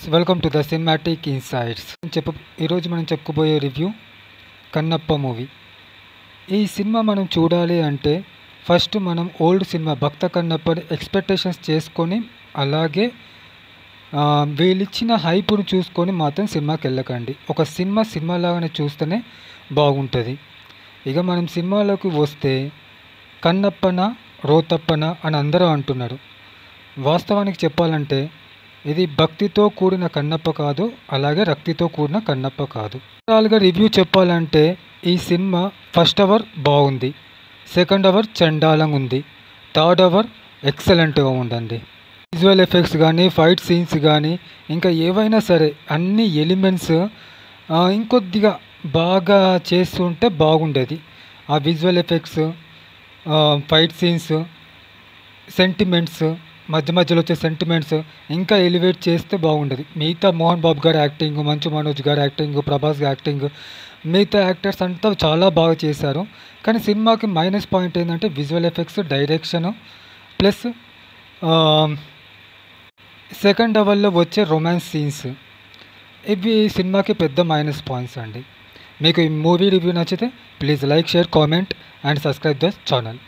Welcome to the cinematic insights. ఈరోజు మనం చెప్పుకోబోయే రివ్యూ కన్నప్ప మూవీ. ఈ సినిమా మనం చూడాలి అంటే ఫస్ట్ మనం ఓల్డ్ సినిమా భక్త కన్నప్పని ఎక్స్పెక్టేషన్స్ చేసుకొని అలాగే వీళ్ళిచ్చిన హైప్ను చూసుకొని మాత్రం సినిమాకి వెళ్ళకండి. ఒక సినిమాలాగానే చూస్తేనే బాగుంటుంది. ఇక మనం సినిమాలోకి వస్తే కన్నప్పన రోతప్పన అని అందరూ అంటున్నారు. వాస్తవానికి చెప్పాలంటే ఇది భక్తితో కూడిన కన్నప్ప కాదు, అలాగే రక్తితో కూడిన కన్నప్ప కాదు. ఓవరాల్గా రివ్యూ చెప్పాలంటే ఈ సినిమా ఫస్ట్ అవర్ బాగుంది, సెకండ్ అవర్ చండాలంగా ఉంది, థర్డ్ అవర్ ఎక్సలెంట్గా ఉందండి. విజువల్ ఎఫెక్ట్స్ కానీ ఫైట్ సీన్స్ కానీ ఇంకా ఏవైనా సరే అన్ని ఎలిమెంట్స్ ఇంకొద్దిగా బాగా చేస్తుంటే బాగుండేది. ఆ visual effects, fight scenes, sentiments, మధ్య మధ్యలో వచ్చే సెంటిమెంట్స్ ఇంకా ఎలివేట్ చేస్తే బాగుండేది. మిగతా మోహన్ బాబు గారి యాక్టింగ్, మంచు మనోజ్ గారి యాక్టింగ్, ప్రభాస్ యాక్టింగ్, మిగతా యాక్టర్స్ అంతా చాలా బాగా చేశారు. కానీ సినిమాకి మైనస్ పాయింట్ ఏంటంటే visual effects, direction plus second అవర్లో వచ్చే రొమాన్స్ సీన్స్, ఇవి సినిమాకి పెద్ద మైనస్ పాయింట్స్ అండి. మీకు ఈ మూవీ రివ్యూ నచ్చితే please like, share, comment and subscribe the channel.